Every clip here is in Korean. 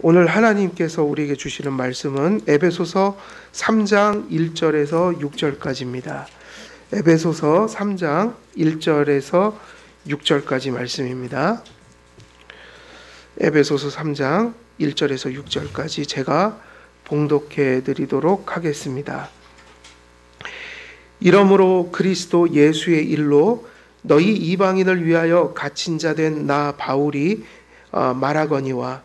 오늘 하나님께서 우리에게 주시는 말씀은 에베소서 3장 1절에서 6절까지입니다. 에베소서 3장 1절에서 6절까지 말씀입니다. 에베소서 3장 1절에서 6절까지 제가 봉독해 드리도록 하겠습니다. 이러므로 그리스도 예수의 일로 너희 이방인을 위하여 갇힌 자 된 나 바울이 말하거니와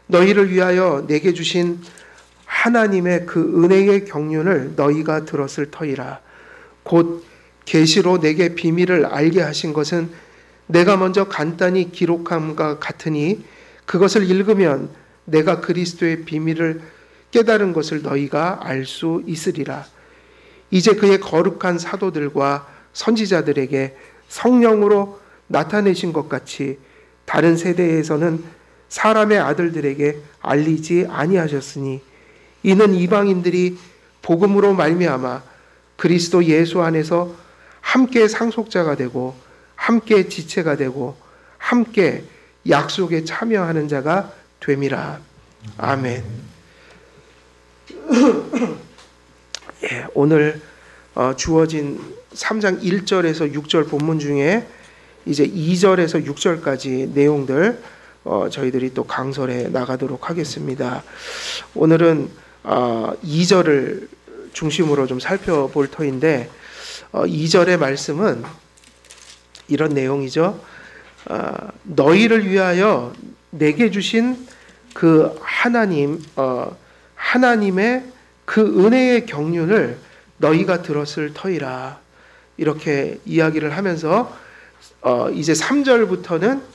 너희를 위하여 내게 주신 하나님의 그 은혜의 경륜을 너희가 들었을 터이라. 곧 계시로 내게 비밀을 알게 하신 것은 내가 먼저 간단히 기록함과 같으니 그것을 읽으면 내가 그리스도의 비밀을 깨달은 것을 너희가 알 수 있으리라. 이제 그의 거룩한 사도들과 선지자들에게 성령으로 나타내신 것 같이 다른 세대에서는 사람의 아들들에게 알리지 아니하셨으니 이는 이방인들이 복음으로 말미암아 그리스도 예수 안에서 함께 상속자가 되고 함께 지체가 되고 함께 약속에 참여하는 자가 됨이라. 아멘. 오늘 주어진 3장 1절에서 6절 본문 중에 이제 2절에서 6절까지 내용들 저희들이 또 강설해 나가도록 하겠습니다. 오늘은 2절을 중심으로 좀 살펴볼 터인데 2절의 말씀은 이런 내용이죠. 너희를 위하여 내게 주신 그 하나님의 그 은혜의 경륜을 너희가 들었을 터이라. 이렇게 이야기를 하면서 이제 3절부터는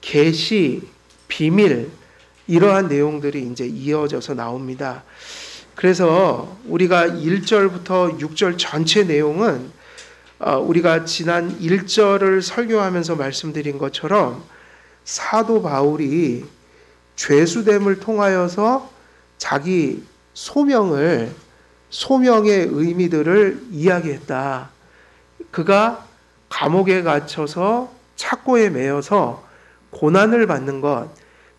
계시, 비밀 이러한 내용들이 이제 이어져서 나옵니다. 그래서 우리가 1절부터 6절 전체 내용은 우리가 지난 1절을 설교하면서 말씀드린 것처럼 사도 바울이 죄수됨을 통하여서 자기 소명의 의미들을 이야기했다. 그가 감옥에 갇혀서 착고에 매여서 고난을 받는 것,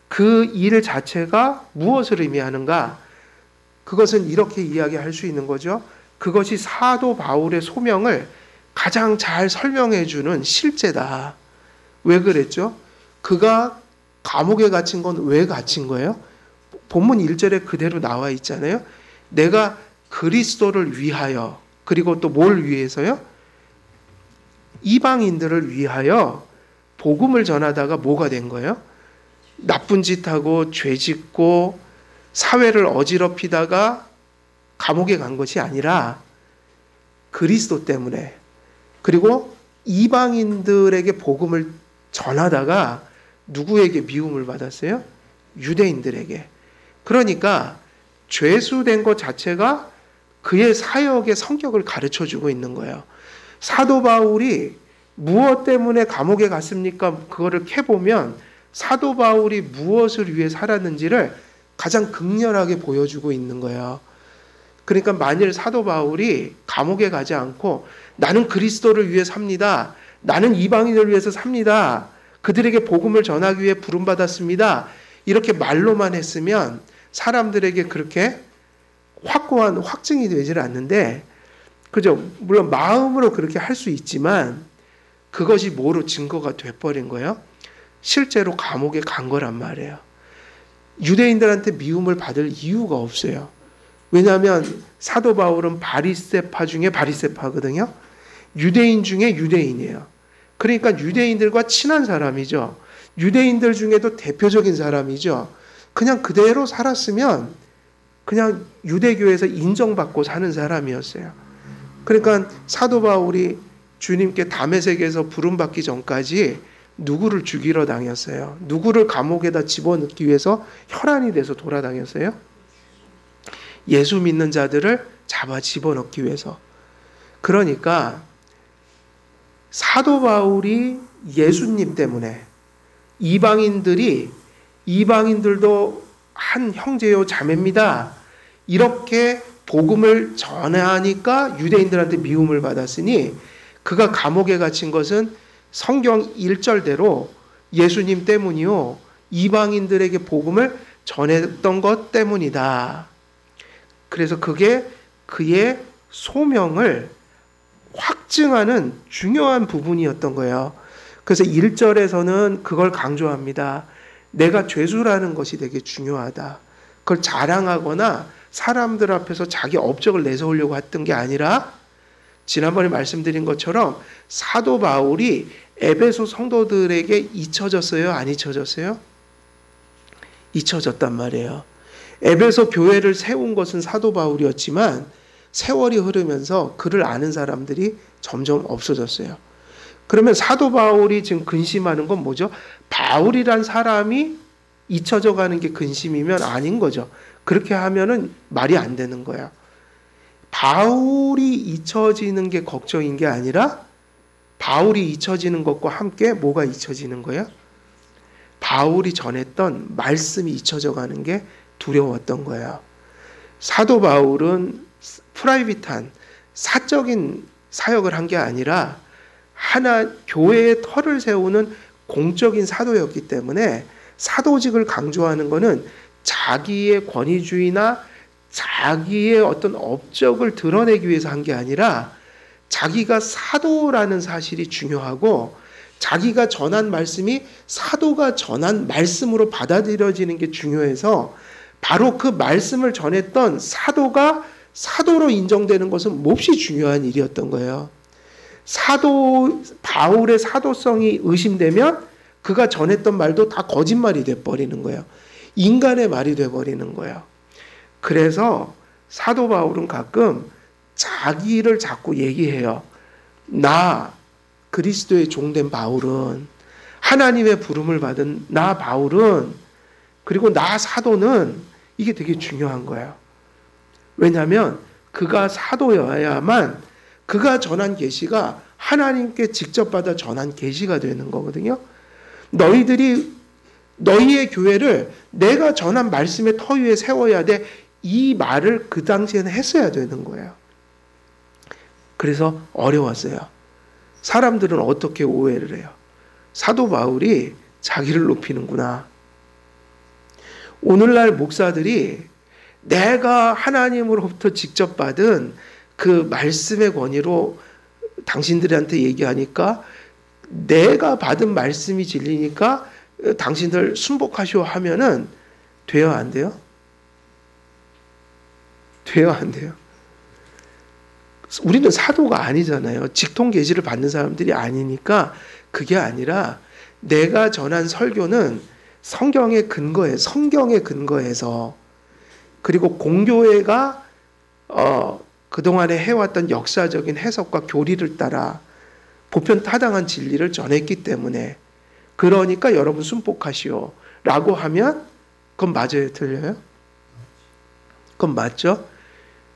그 일 자체가 무엇을 의미하는가? 그것은 이렇게 이야기할 수 있는 거죠. 그것이 사도 바울의 소명을 가장 잘 설명해 주는 실제다. 왜 그랬죠? 그가 감옥에 갇힌 건 왜 갇힌 거예요? 본문 1절에 그대로 나와 있잖아요. 내가 그리스도를 위하여, 그리고 또 뭘 위해서요? 이방인들을 위하여 복음을 전하다가 뭐가 된 거예요? 나쁜 짓 하고 죄 짓고 사회를 어지럽히다가 감옥에 간 것이 아니라 그리스도 때문에, 그리고 이방인들에게 복음을 전하다가 누구에게 미움을 받았어요? 유대인들에게. 그러니까 죄수된 것 자체가 그의 사역의 성격을 가르쳐주고 있는 거예요. 사도 바울이 무엇 때문에 감옥에 갔습니까? 그거를 캐보면 사도 바울이 무엇을 위해 살았는지를 가장 극렬하게 보여주고 있는 거예요. 그러니까 만일 사도 바울이 감옥에 가지 않고 나는 그리스도를 위해 삽니다. 나는 이방인을 위해서 삽니다. 그들에게 복음을 전하기 위해 부름받았습니다. 이렇게 말로만 했으면 사람들에게 그렇게 확고한 확증이 되질 않는데, 그죠? 물론 마음으로 그렇게 할 수 있지만 그것이 뭐로 증거가 돼버린 거예요? 실제로 감옥에 간 거란 말이에요. 유대인들한테 미움을 받을 이유가 없어요. 왜냐하면 사도 바울은 바리새파 중에 바리새파거든요. 유대인 중에 유대인이에요. 그러니까 유대인들과 친한 사람이죠. 유대인들 중에도 대표적인 사람이죠. 그냥 그대로 살았으면 그냥 유대교에서 인정받고 사는 사람이었어요. 그러니까 사도 바울이 주님께 다메섹에서 부름받기 전까지 누구를 죽이러 다녔어요? 누구를 감옥에다 집어넣기 위해서 혈안이 돼서 돌아다녔어요? 예수 믿는 자들을 잡아 집어넣기 위해서. 그러니까 사도 바울이 예수님 때문에 이방인들도 한 형제요 자매입니다. 이렇게 복음을 전하니까 유대인들한테 미움을 받았으니 그가 감옥에 갇힌 것은 성경 1절대로 예수님 때문이요 이방인들에게 복음을 전했던 것 때문이다. 그래서 그게 그의 소명을 확증하는 중요한 부분이었던 거예요. 그래서 1절에서는 그걸 강조합니다. 내가 죄수라는 것이 되게 중요하다. 그걸 자랑하거나 사람들 앞에서 자기 업적을 내세우려고 했던 게 아니라, 지난번에 말씀드린 것처럼 사도 바울이 에베소 성도들에게 잊혀졌어요? 안 잊혀졌어요? 잊혀졌단 말이에요. 에베소 교회를 세운 것은 사도 바울이었지만 세월이 흐르면서 그를 아는 사람들이 점점 없어졌어요. 그러면 사도 바울이 지금 근심하는 건 뭐죠? 바울이란 사람이 잊혀져 가는 게 근심이면 아닌 거죠. 그렇게 하면은 말이 안 되는 거야. 바울이 잊혀지는 게 걱정인 게 아니라 바울이 잊혀지는 것과 함께 뭐가 잊혀지는 거야? 바울이 전했던 말씀이 잊혀져 가는 게 두려웠던 거예요. 사도 바울은 프라이빗한 사적인 사역을 한 게 아니라 하나 교회의 터를 세우는 공적인 사도였기 때문에 사도직을 강조하는 것은 자기의 권위주의나 자기의 어떤 업적을 드러내기 위해서 한 게 아니라 자기가 사도라는 사실이 중요하고 자기가 전한 말씀이 사도가 전한 말씀으로 받아들여지는 게 중요해서 바로 그 말씀을 전했던 사도가 사도로 인정되는 것은 몹시 중요한 일이었던 거예요. 바울의 사도성이 의심되면 그가 전했던 말도 다 거짓말이 돼버리는 거예요. 인간의 말이 돼버리는 거예요. 그래서 사도 바울은 가끔 자기를 자꾸 얘기해요. 나 그리스도의 종된 바울은, 하나님의 부름을 받은 나 바울은, 그리고 나 사도는, 이게 되게 중요한 거예요. 왜냐하면 그가 사도여야만 그가 전한 계시가 하나님께 직접 받아 전한 계시가 되는 거거든요. 너희의 교회를 내가 전한 말씀의 터 위에 세워야 돼. 이 말을 그 당시에는 했어야 되는 거예요. 그래서 어려웠어요. 사람들은 어떻게 오해를 해요? 사도 바울이 자기를 높이는구나. 오늘날 목사들이 내가 하나님으로부터 직접 받은 그 말씀의 권위로 당신들한테 얘기하니까 내가 받은 말씀이 진리니까 당신들 순복하시오 하면은 돼요, 안 돼요? 돼요, 안 돼요? 우리는 사도가 아니잖아요. 직통 계시를 받는 사람들이 아니니까 그게 아니라 내가 전한 설교는 성경의 근거에서 그리고 공교회가 그동안에 해왔던 역사적인 해석과 교리를 따라 보편타당한 진리를 전했기 때문에 그러니까 여러분 순복하시오 라고 하면 그건 맞아요, 틀려요? 그건 맞죠?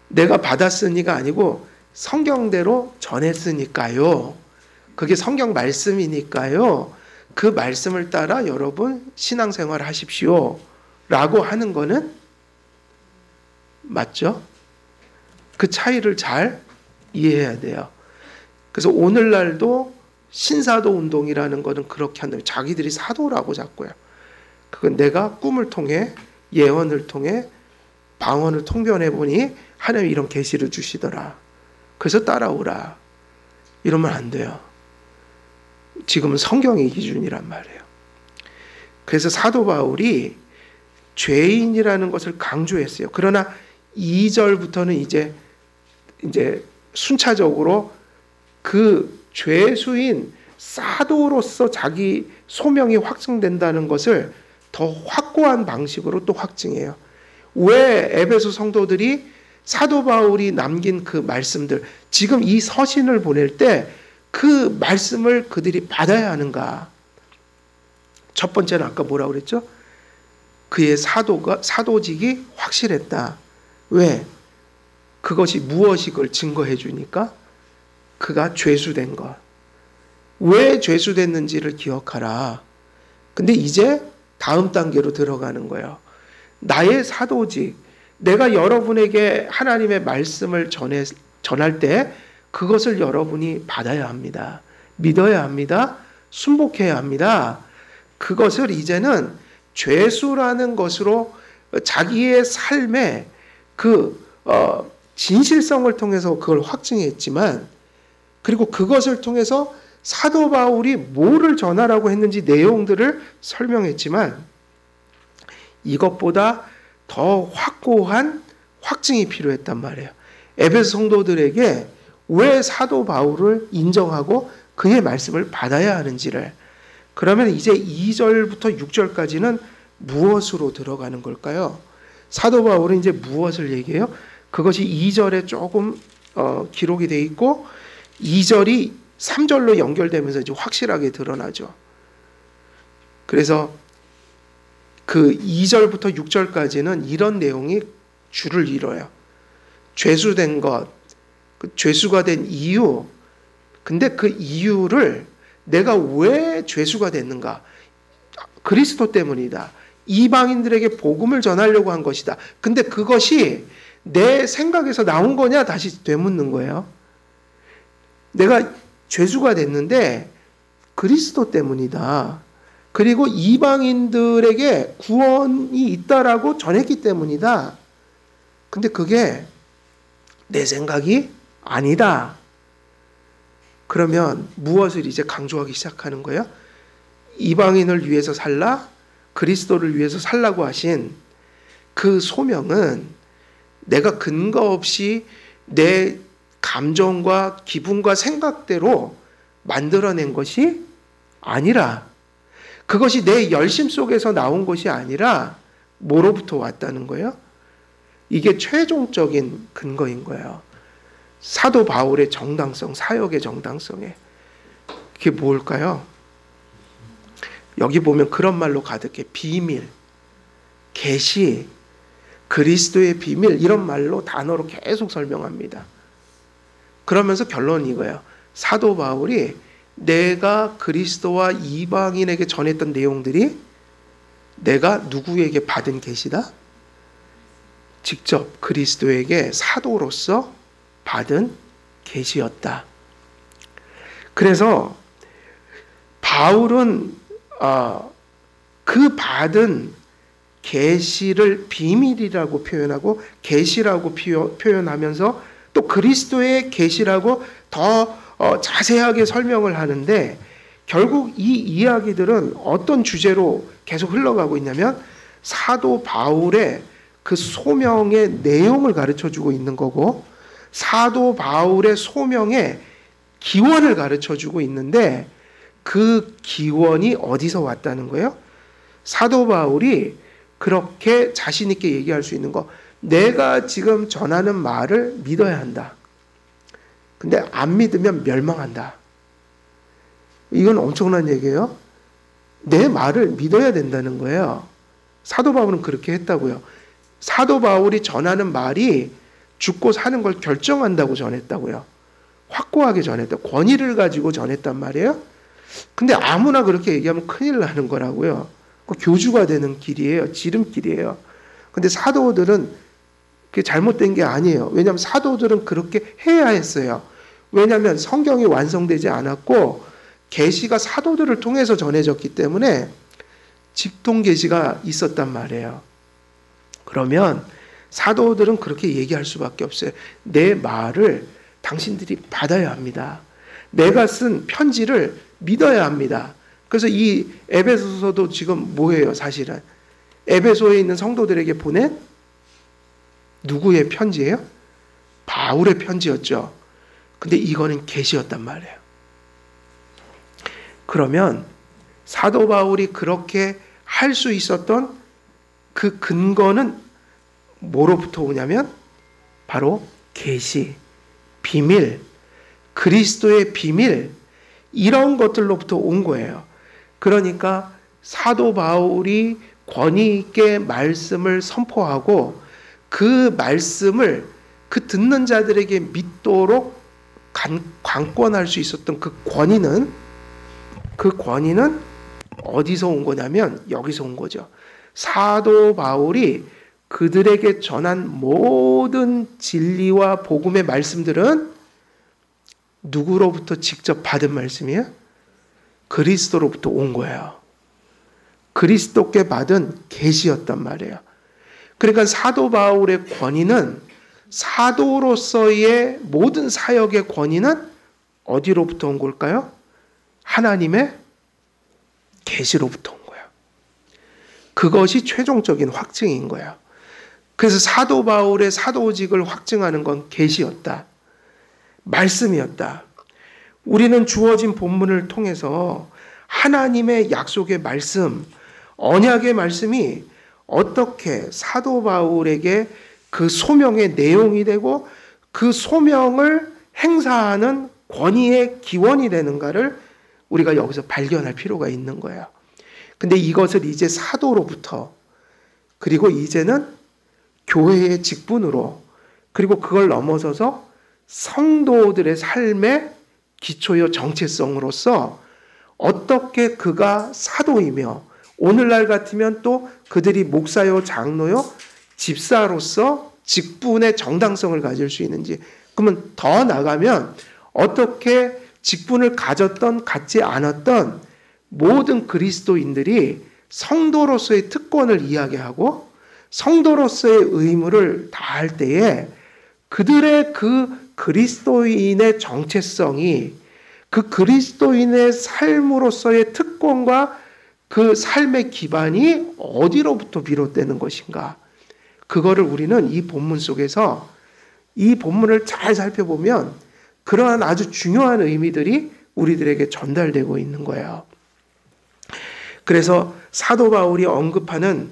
내가 받았으니가 아니고 성경대로 전했으니까요. 그게 성경 말씀이니까요. 그 말씀을 따라 여러분 신앙생활 하십시오 라고 하는 거는 맞죠? 그 차이를 잘 이해해야 돼요. 그래서 오늘날도 신사도 운동이라는 거는 그렇게 한다면 자기들이 사도라고 자꾸요. 그건 내가 꿈을 통해 예언을 통해 방언을 통변해 보니 하나님이 이런 계시를 주시더라. 그래서 따라오라. 이러면 안 돼요. 지금은 성경의 기준이란 말이에요. 그래서 사도 바울이 죄인이라는 것을 강조했어요. 그러나 2절부터는 이제 순차적으로 그 죄수인 사도로서 자기 소명이 확증된다는 것을 더 확고한 방식으로 또 확증해요. 왜 에베소 성도들이 사도 바울이 남긴 그 말씀들, 지금 이 서신을 보낼 때 그 말씀을 그들이 받아야 하는가? 첫 번째는 아까 뭐라고 그랬죠? 그의 사도직이 확실했다. 왜? 그것이 무엇이 그걸 증거해 주니까 그가 죄수된 것. 왜 죄수됐는지를 기억하라. 근데 이제 다음 단계로 들어가는 거예요. 나의 사도직, 내가 여러분에게 하나님의 말씀을 전할 때 그것을 여러분이 받아야 합니다. 믿어야 합니다. 순복해야 합니다. 그것을 이제는 죄수라는 것으로 자기의 삶의 그 진실성을 통해서 그걸 확증했지만, 그리고 그것을 통해서 사도 바울이 뭐를 전하라고 했는지 내용들을 설명했지만, 이것보다 더 확고한 확증이 필요했단 말이에요. 에베소 성도들에게 왜 사도 바울을 인정하고 그의 말씀을 받아야 하는지를. 그러면 이제 2절부터 6절까지는 무엇으로 들어가는 걸까요? 사도 바울은 이제 무엇을 얘기해요? 그것이 2절에 조금 기록이 되어 있고 2절이 3절로 연결되면서 이제 확실하게 드러나죠. 그래서 그 2절부터 6절까지는 이런 내용이 줄을 이뤄요. 죄수된 것, 죄수가 된 이유, 근데 그 이유를 내가 왜 죄수가 됐는가? 그리스도 때문이다. 이방인들에게 복음을 전하려고 한 것이다. 근데 그것이 내 생각에서 나온 거냐? 다시 되묻는 거예요. 내가 죄수가 됐는데 그리스도 때문이다. 그리고 이방인들에게 구원이 있다라고 전했기 때문이다. 근데 그게 내 생각이 아니다. 그러면 무엇을 이제 강조하기 시작하는 거예요? 이방인을 위해서 살라, 그리스도를 위해서 살라고 하신 그 소명은 내가 근거 없이 내 감정과 기분과 생각대로 만들어낸 것이 아니라, 그것이 내 열심 속에서 나온 것이 아니라 뭐로부터 왔다는 거예요? 이게 최종적인 근거인 거예요. 사도 바울의 정당성, 사역의 정당성에. 그게 뭘까요? 여기 보면 그런 말로 가득해. 비밀, 계시, 그리스도의 비밀, 이런 말로 단어로 계속 설명합니다. 그러면서 결론은 이거예요. 사도 바울이 내가 그리스도와 이방인에게 전했던 내용들이 내가 누구에게 받은 계시다? 직접 그리스도에게 사도로서 받은 계시였다. 그래서 바울은 그 받은 계시를 비밀이라고 표현하고 계시라고 표현하면서 또 그리스도의 계시라고 더 자세하게 설명을 하는데, 결국 이 이야기들은 어떤 주제로 계속 흘러가고 있냐면 사도 바울의 그 소명의 내용을 가르쳐주고 있는 거고, 사도 바울의 소명의 기원을 가르쳐주고 있는데, 그 기원이 어디서 왔다는 거예요? 사도 바울이 그렇게 자신 있게 얘기할 수 있는 거, 내가 지금 전하는 말을 믿어야 한다. 근데 안 믿으면 멸망한다. 이건 엄청난 얘기예요. 내 말을 믿어야 된다는 거예요. 사도 바울은 그렇게 했다고요. 사도 바울이 전하는 말이 죽고 사는 걸 결정한다고 전했다고요. 확고하게 전했다. 권위를 가지고 전했단 말이에요. 근데 아무나 그렇게 얘기하면 큰일 나는 거라고요. 그 교주가 되는 길이에요. 지름길이에요. 근데 사도들은 그게 잘못된 게 아니에요. 왜냐하면 사도들은 그렇게 해야 했어요. 왜냐하면 성경이 완성되지 않았고 계시가 사도들을 통해서 전해졌기 때문에 직통 계시가 있었단 말이에요. 그러면 사도들은 그렇게 얘기할 수밖에 없어요. 내 말을 당신들이 받아야 합니다. 내가 쓴 편지를 믿어야 합니다. 그래서 이 에베소서도 지금 뭐예요? 사실은 에베소에 있는 성도들에게 보낸 누구의 편지예요? 바울의 편지였죠. 근데 이거는 계시였단 말이에요. 그러면 사도 바울이 그렇게 할 수 있었던 그 근거는 뭐로부터 오냐면 바로 계시, 비밀, 그리스도의 비밀, 이런 것들로부터 온 거예요. 그러니까 사도 바울이 권위 있게 말씀을 선포하고 그 말씀을 그 듣는 자들에게 믿도록 관권할 수 있었던 그 권위는 어디서 온 거냐면 여기서 온 거죠. 사도 바울이 그들에게 전한 모든 진리와 복음의 말씀들은 누구로부터 직접 받은 말씀이에요? 그리스도로부터 온 거예요. 그리스도께 받은 계시였단 말이에요. 그러니까 사도 바울의 권위는, 사도로서의 모든 사역의 권위는 어디로부터 온 걸까요? 하나님의 계시로부터 온 거예요. 그것이 최종적인 확증인 거예요. 그래서 사도 바울의 사도직을 확증하는 건 계시였다. 말씀이었다. 우리는 주어진 본문을 통해서 하나님의 약속의 말씀, 언약의 말씀이 어떻게 사도 바울에게 그 소명의 내용이 되고 그 소명을 행사하는 권위의 기원이 되는가를 우리가 여기서 발견할 필요가 있는 거예요. 근데 이것을 이제 사도로부터, 그리고 이제는 교회의 직분으로, 그리고 그걸 넘어서서 성도들의 삶의 기초요 정체성으로서 어떻게 그가 사도이며, 오늘날 같으면 또 그들이 목사요 장로요 집사로서 직분의 정당성을 가질 수 있는지, 그러면 더 나가면 어떻게 직분을 가졌던 갖지 않았던 모든 그리스도인들이 성도로서의 특권을 이야기하고 성도로서의 의무를 다할 때에 그들의 그 그리스도인의 정체성이 그 그리스도인의 삶으로서의 특권과 그 삶의 기반이 어디로부터 비롯되는 것인가? 그거를 우리는 이 본문 속에서, 이 본문을 잘 살펴보면 그러한 아주 중요한 의미들이 우리들에게 전달되고 있는 거예요. 그래서 사도 바울이 언급하는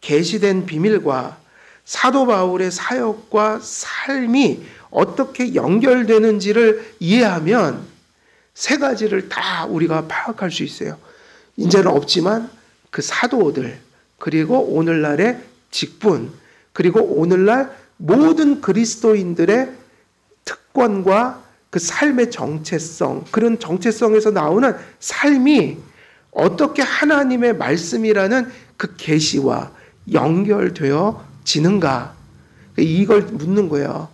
계시된 비밀과 사도 바울의 사역과 삶이 어떻게 연결되는지를 이해하면 세 가지를 다 우리가 파악할 수 있어요. 이제는 없지만 그 사도들, 그리고 오늘날의 직분, 그리고 오늘날 모든 그리스도인들의 특권과 그 삶의 정체성, 그런 정체성에서 나오는 삶이 어떻게 하나님의 말씀이라는 그 계시와 연결되어지는가? 이걸 묻는 거예요.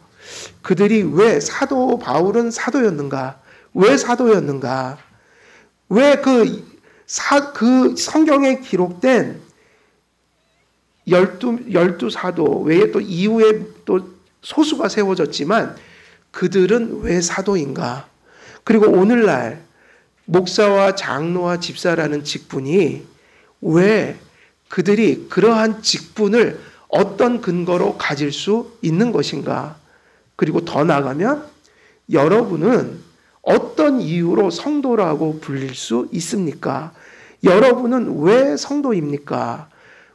그들이 왜 사도 바울은 사도였는가? 왜 사도였는가? 왜 그 성경에 기록된 열두 사도 외에 또 이후에 또 소수가 세워졌지만 그들은 왜 사도인가? 그리고 오늘날 목사와 장로와 집사라는 직분이 왜 그들이 그러한 직분을 어떤 근거로 가질 수 있는 것인가? 그리고 더 나아가면 여러분은 어떤 이유로 성도라고 불릴 수 있습니까? 여러분은 왜 성도입니까?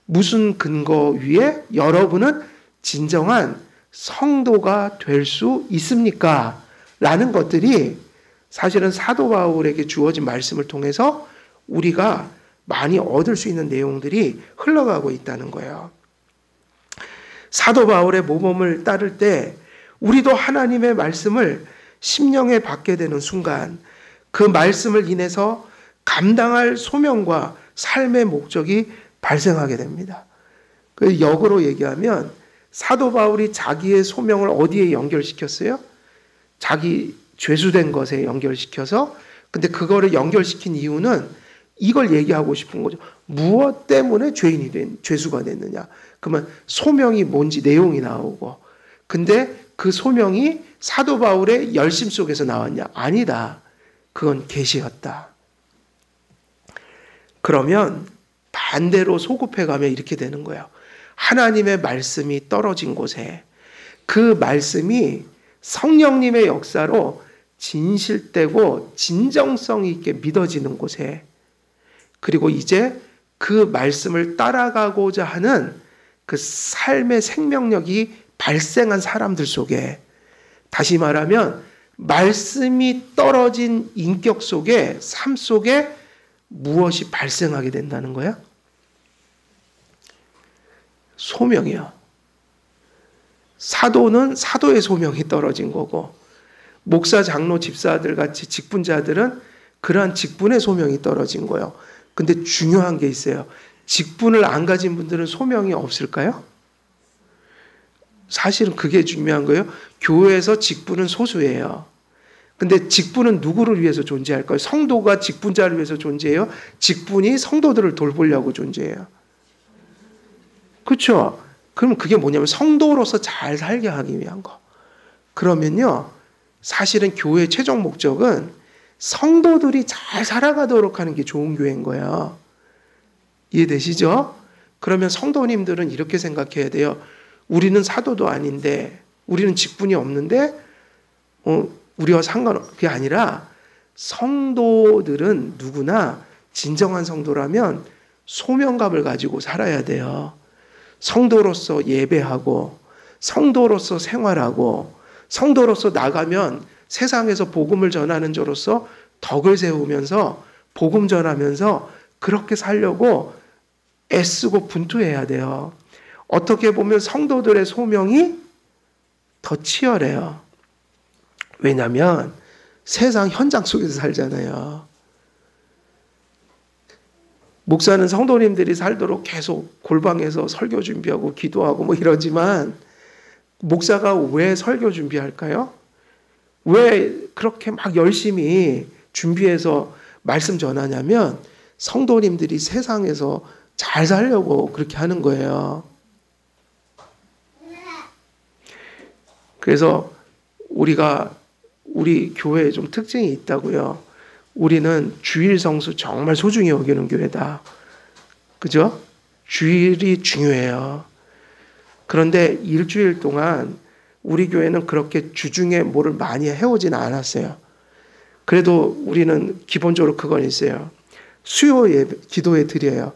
무슨 근거 위에 여러분은 진정한 성도가 될 수 있습니까? 라는 것들이 사실은 사도 바울에게 주어진 말씀을 통해서 우리가 많이 얻을 수 있는 내용들이 흘러가고 있다는 거예요. 사도 바울의 모범을 따를 때 우리도 하나님의 말씀을 심령에 받게 되는 순간 그 말씀을 인해서 감당할 소명과 삶의 목적이 발생하게 됩니다. 그 역으로 얘기하면 사도 바울이 자기의 소명을 어디에 연결시켰어요? 자기 죄수된 것에 연결시켜서, 근데 그거를 연결시킨 이유는 이걸 얘기하고 싶은 거죠. 무엇 때문에 죄수가 됐느냐? 그러면 소명이 뭔지 내용이 나오고, 근데 그 소명이 사도 바울의 열심 속에서 나왔냐? 아니다. 그건 계시였다. 그러면 반대로 소급해 가면 이렇게 되는 거예요. 하나님의 말씀이 떨어진 곳에 그 말씀이 성령님의 역사로 진실되고 진정성 있게 믿어지는 곳에, 그리고 이제 그 말씀을 따라가고자 하는 그 삶의 생명력이 발생한 사람들 속에, 다시 말하면 말씀이 떨어진 인격 속에, 삶 속에 무엇이 발생하게 된다는 거야? 소명이요. 사도는 사도의 소명이 떨어진 거고, 목사, 장로, 집사들 같이 직분자들은 그러한 직분의 소명이 떨어진 거예요. 근데 중요한 게 있어요. 직분을 안 가진 분들은 소명이 없을까요? 사실은 그게 중요한 거예요. 교회에서 직분은 소수예요. 근데 직분은 누구를 위해서 존재할까요? 성도가 직분자를 위해서 존재해요? 직분이 성도들을 돌보려고 존재해요? 그렇죠? 그러면 그게 뭐냐면 성도로서 잘 살게 하기 위한 거. 그러면요, 사실은 교회의 최종 목적은 성도들이 잘 살아가도록 하는 게 좋은 교회인 거예요. 이해되시죠? 그러면 성도님들은 이렇게 생각해야 돼요. 우리는 사도도 아닌데, 우리는 직분이 없는데, 우리와 그게 아니라 성도들은 누구나 진정한 성도라면 소명감을 가지고 살아야 돼요. 성도로서 예배하고, 성도로서 생활하고, 성도로서 나가면 세상에서 복음을 전하는 자로서 덕을 세우면서 복음 전하면서 그렇게 살려고 애쓰고 분투해야 돼요. 어떻게 보면 성도들의 소명이 더 치열해요. 왜냐하면 세상 현장 속에서 살잖아요. 목사는 성도님들이 살도록 계속 골방에서 설교 준비하고 기도하고 뭐 이러지만 목사가 왜 설교 준비할까요? 왜 그렇게 막 열심히 준비해서 말씀 전하냐면 성도님들이 세상에서 잘 살려고 그렇게 하는 거예요. 그래서 우리 교회에 좀 특징이 있다고요. 우리는 주일 성수 정말 소중히 여기는 교회다. 그죠? 주일이 중요해요. 그런데 일주일 동안 우리 교회는 그렇게 주중에 뭐를 많이 해오지는 않았어요. 그래도 우리는 기본적으로 그건 있어요. 수요 예배, 기도에 드려요.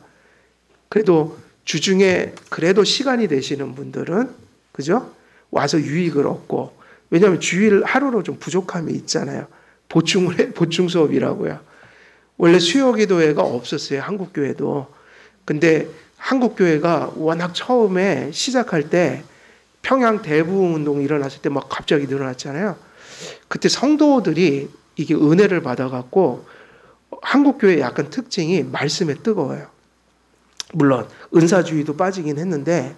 그래도 주중에 그래도 시간이 되시는 분들은, 그죠? 와서 유익을 얻고, 왜냐하면 주일 하루로 좀 부족함이 있잖아요. 보충 수업이라고요. 원래 수요 기도회가 없었어요. 한국 교회도. 근데 한국 교회가 워낙 처음에 시작할 때 평양 대부흥 운동이 일어났을 때 막 갑자기 늘어났잖아요. 그때 성도들이 이게 은혜를 받아갖고 한국 교회의 약간 특징이 말씀에 뜨거워요. 물론 은사주의도 빠지긴 했는데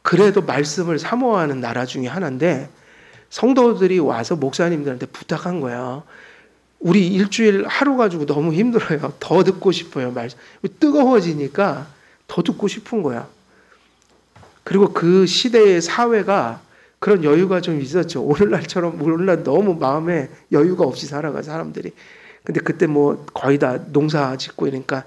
그래도 말씀을 사모하는 나라 중에 하나인데 성도들이 와서 목사님들한테 부탁한 거예요. 우리 일주일 하루 가지고 너무 힘들어요. 더 듣고 싶어요. 말씀. 뜨거워지니까 더 듣고 싶은 거야. 그리고 그 시대의 사회가 그런 여유가 좀 있었죠. 오늘날 너무 마음에 여유가 없이 살아가 사람들이. 근데 그때 뭐 거의 다 농사 짓고 이러니까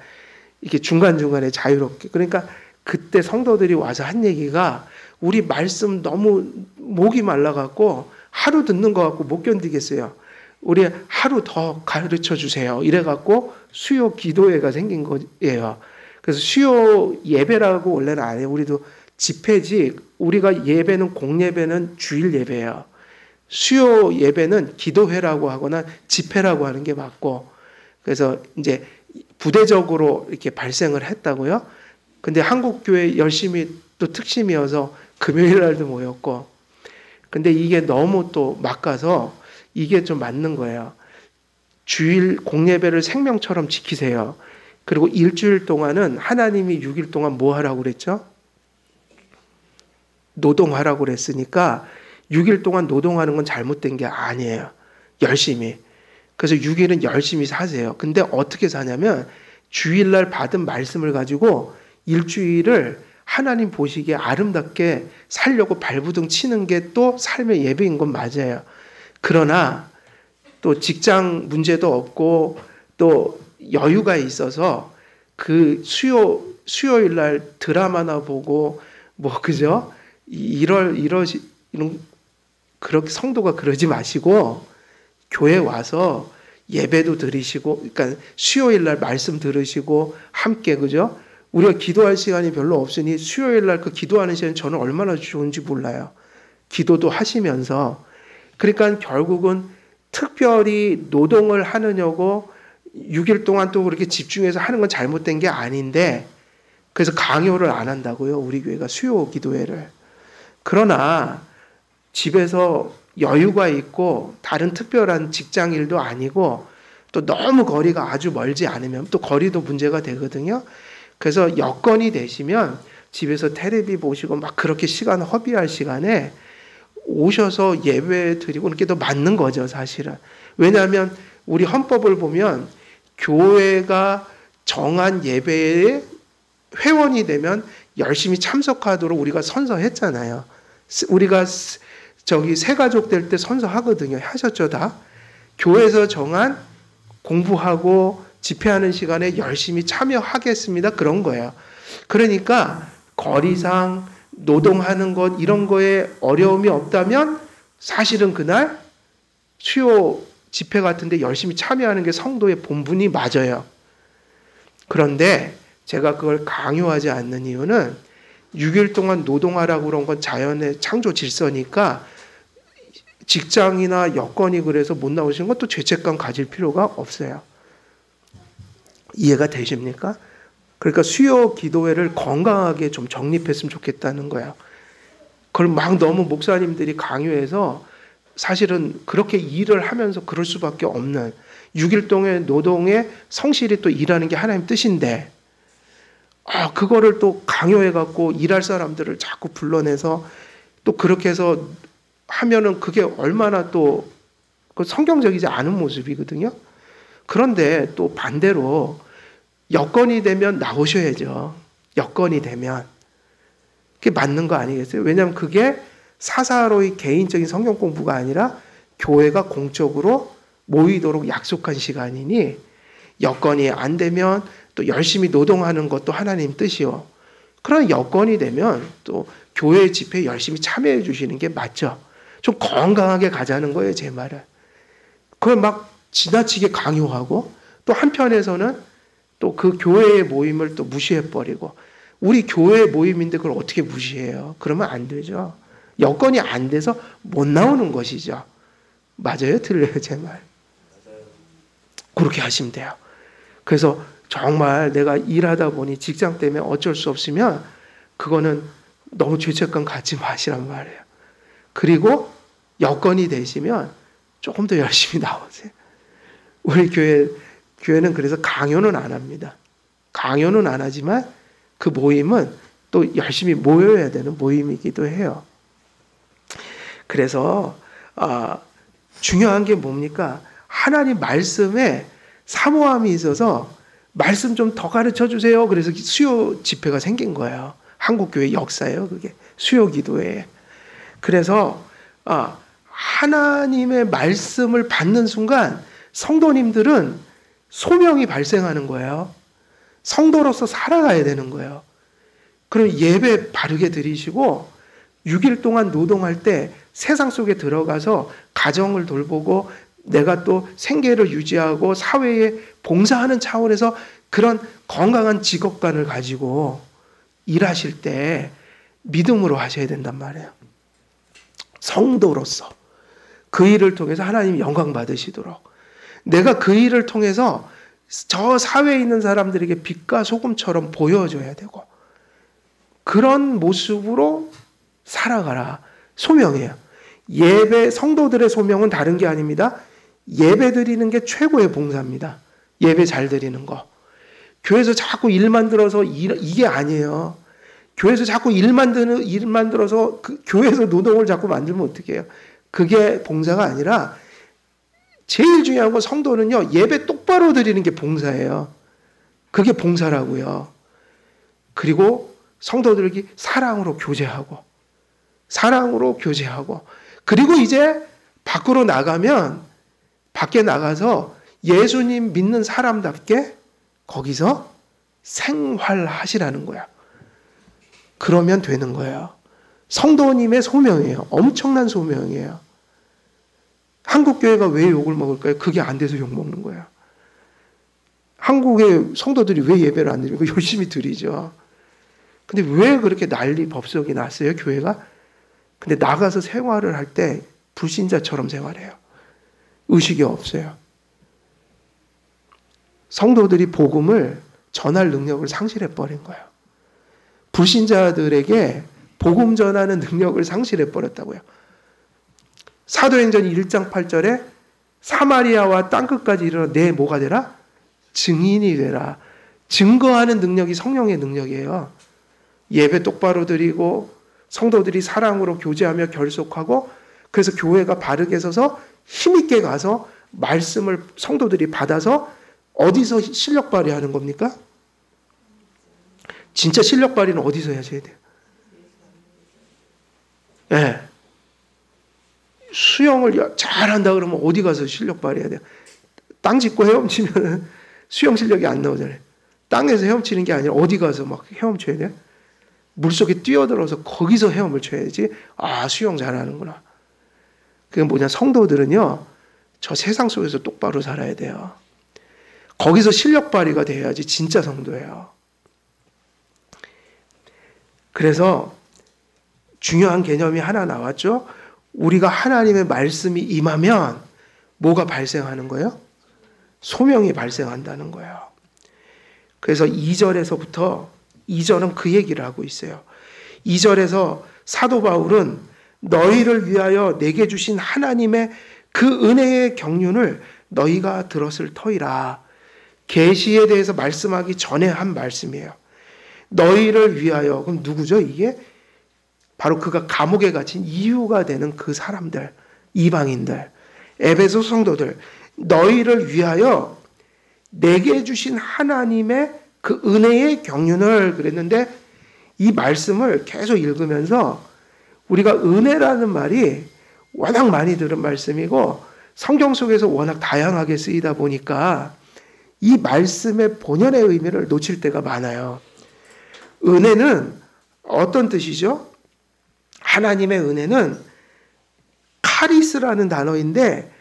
이게 중간중간에 자유롭게. 그러니까 그때 성도들이 와서 한 얘기가 우리 말씀 너무 목이 말라갖고 하루 듣는 거 갖고 못 견디겠어요. 우리 하루 더 가르쳐 주세요. 이래갖고 수요 기도회가 생긴 거예요. 그래서 수요 예배라고 원래는 안 해요. 우리도 집회지, 우리가 예배는 공예배는 주일 예배예요. 수요 예배는 기도회라고 하거나 집회라고 하는 게 맞고, 그래서 이제 부대적으로 이렇게 발생을 했다고요. 근데 한국 교회 열심히 또 특심이어서 금요일 날도 모였고, 근데 이게 너무 또 막가서 이게 좀 맞는 거예요. 주일 공예배를 생명처럼 지키세요. 그리고 일주일 동안은 하나님이 6일 동안 뭐 하라고 그랬죠? 노동하라고 그랬으니까 6일 동안 노동하는 건 잘못된 게 아니에요. 열심히. 그래서 6일은 열심히 사세요. 근데 어떻게 사냐면 주일날 받은 말씀을 가지고 일주일을 하나님 보시기에 아름답게 살려고 발부둥 치는 게 또 삶의 예배인 건 맞아요. 그러나 또 직장 문제도 없고 또 여유가 있어서 그 수요일 날 드라마나 보고 뭐 그죠? 그렇게 성도가 그러지 마시고 교회 와서 예배도 드리시고, 그러니까 수요일 날 말씀 들으시고 함께, 그죠? 우리가 기도할 시간이 별로 없으니 수요일 날 그 기도하는 시간 저는 얼마나 좋은지 몰라요. 기도도 하시면서. 그러니까 결국은 특별히 노동을 하느냐고 6일 동안 또 그렇게 집중해서 하는 건 잘못된 게 아닌데, 그래서 강요를 안 한다고요. 우리 교회가 수요 기도회를. 그러나 집에서 여유가 있고 다른 특별한 직장 일도 아니고 또 너무 거리가 아주 멀지 않으면 또 거리도 문제가 되거든요. 그래서 여건이 되시면 집에서 테레비 보시고 막 그렇게 시간 허비할 시간에 오셔서 예배 드리고 이렇게 더 맞는 거죠, 사실은. 왜냐하면 우리 헌법을 보면 교회가 정한 예배의 회원이 되면 열심히 참석하도록 우리가 선서했잖아요. 우리가 저기 새가족 될 때 선서하거든요. 하셨죠, 다? 교회에서 정한 공부하고 집회하는 시간에 열심히 참여하겠습니다. 그런 거예요. 그러니까 거리상 노동하는 것 이런 거에 어려움이 없다면 사실은 그날 수요 집회 같은데 열심히 참여하는 게 성도의 본분이 맞아요. 그런데 제가 그걸 강요하지 않는 이유는 6일 동안 노동하라고 그런 건 자연의 창조 질서니까 직장이나 여건이 그래서 못 나오시는 것도 죄책감 가질 필요가 없어요. 이해가 되십니까? 그러니까 수요 기도회를 건강하게 좀 정립했으면 좋겠다는 거예요. 그걸 막 너무 목사님들이 강요해서 사실은 그렇게 일을 하면서 그럴 수밖에 없는 6일 동안 노동에 성실히 또 일하는 게 하나님 뜻인데 그거를 또 강요해갖고 일할 사람들을 자꾸 불러내서 또 그렇게 해서 하면은 그게 얼마나 또 성경적이지 않은 모습이거든요. 그런데 또 반대로 여건이 되면 나오셔야죠. 여건이 되면. 그게 맞는 거 아니겠어요? 왜냐하면 그게 사사로이 개인적인 성경 공부가 아니라 교회가 공적으로 모이도록 약속한 시간이니 여건이 안 되면 또 열심히 노동하는 것도 하나님 뜻이요. 그런 여건이 되면 또 교회 집회에 열심히 참여해 주시는 게 맞죠. 좀 건강하게 가자는 거예요, 제 말은. 그걸 막 지나치게 강요하고 또 한편에서는 또 그 교회의 모임을 또 무시해버리고 우리 교회의 모임인데 그걸 어떻게 무시해요? 그러면 안 되죠. 여건이 안 돼서 못 나오는 것이죠. 맞아요? 틀려요? 제 말. 그렇게 하시면 돼요. 그래서 정말 내가 일하다 보니 직장 때문에 어쩔 수 없으면 그거는 너무 죄책감 갖지 마시란 말이에요. 그리고 여건이 되시면 조금 더 열심히 나오세요. 우리 교회는 그래서 강요는 안 합니다. 강요는 안 하지만 그 모임은 또 열심히 모여야 되는 모임이기도 해요. 그래서 중요한 게 뭡니까? 하나님 말씀에 사모함이 있어서 말씀 좀 더 가르쳐 주세요. 그래서 수요 집회가 생긴 거예요. 한국교회 역사예요. 그게 수요 기도회. 그래서 하나님의 말씀을 받는 순간 성도님들은 소명이 발생하는 거예요. 성도로서 살아가야 되는 거예요. 그럼 예배 바르게 드리시고 6일 동안 노동할 때 세상 속에 들어가서 가정을 돌보고 내가 또 생계를 유지하고 사회에 봉사하는 차원에서 그런 건강한 직업관을 가지고 일하실 때 믿음으로 하셔야 된단 말이에요. 성도로서 그 일을 통해서 하나님 영광 받으시도록 내가 그 일을 통해서 저 사회에 있는 사람들에게 빛과 소금처럼 보여줘야 되고 그런 모습으로 살아가라. 소명이에요. 예배 성도들의 소명은 다른 게 아닙니다. 예배 드리는 게 최고의 봉사입니다. 예배 잘 드리는 거. 교회에서 자꾸 일만 들어서 이게 아니에요. 교회에서 자꾸 일만 들어서 교회에서 노동을 자꾸 만들면 어떻게 해요? 그게 봉사가 아니라 제일 중요한 건 성도는요. 예배 똑바로 드리는 게 봉사예요. 그게 봉사라고요. 그리고 성도들에게 사랑으로 교제하고 그리고 이제 밖으로 나가면 밖에 나가서 예수님 믿는 사람답게 거기서 생활하시라는 거야. 그러면 되는 거예요. 성도님의 소명이에요. 엄청난 소명이에요. 한국교회가 왜 욕을 먹을까요? 그게 안 돼서 욕 먹는 거예요. 한국의 성도들이 왜 예배를 안 드리고 열심히 드리죠. 근데 왜 그렇게 난리 법석이 났어요, 교회가? 근데 나가서 생활을 할 때 불신자처럼 생활해요. 의식이 없어요. 성도들이 복음을 전할 능력을 상실해버린 거예요. 불신자들에게 복음 전하는 능력을 상실해버렸다고요. 사도행전 1장 8절에 사마리아와 땅끝까지 이르러 내 뭐가 되라? 증인이 되라. 증거하는 능력이 성령의 능력이에요. 예배 똑바로 드리고 성도들이 사랑으로 교제하며 결속하고 그래서 교회가 바르게 서서 힘있게 가서 말씀을 성도들이 받아서 어디서 실력 발휘하는 겁니까? 진짜 실력 발휘는 어디서 하셔야 돼요? 네. 수영을 잘한다 그러면 어디 가서 실력 발휘해야 돼요? 땅 짚고 헤엄치면 수영 실력이 안 나오잖아요. 땅에서 헤엄치는 게 아니라 어디 가서 막 헤엄쳐야 돼요? 물속에 뛰어들어서 거기서 헤엄을 쳐야지. 아, 수영 잘하는구나. 그게 뭐냐, 성도들은요, 저 세상 속에서 똑바로 살아야 돼요. 거기서 실력 발휘가 돼야지 진짜 성도예요. 그래서 중요한 개념이 하나 나왔죠. 우리가 하나님의 말씀이 임하면 뭐가 발생하는 거예요? 소명이 발생한다는 거예요. 그래서 2절에서부터 2절은 그 얘기를 하고 있어요. 2절에서 사도 바울은 너희를 위하여 내게 주신 하나님의 그 은혜의 경륜을 너희가 들었을 터이라. 계시에 대해서 말씀하기 전에 한 말씀이에요. 너희를 위하여. 그럼 누구죠? 이게 바로 그가 감옥에 갇힌 이유가 되는 그 사람들, 이방인들, 에베소 성도들, 너희를 위하여 내게 주신 하나님의 그 은혜의 경륜을 그랬는데, 이 말씀을 계속 읽으면서 우리가 은혜라는 말이 워낙 많이 들은 말씀이고 성경 속에서 워낙 다양하게 쓰이다 보니까 이 말씀의 본연의 의미를 놓칠 때가 많아요. 은혜는 어떤 뜻이죠? 하나님의 은혜는 카리스라는 단어인데,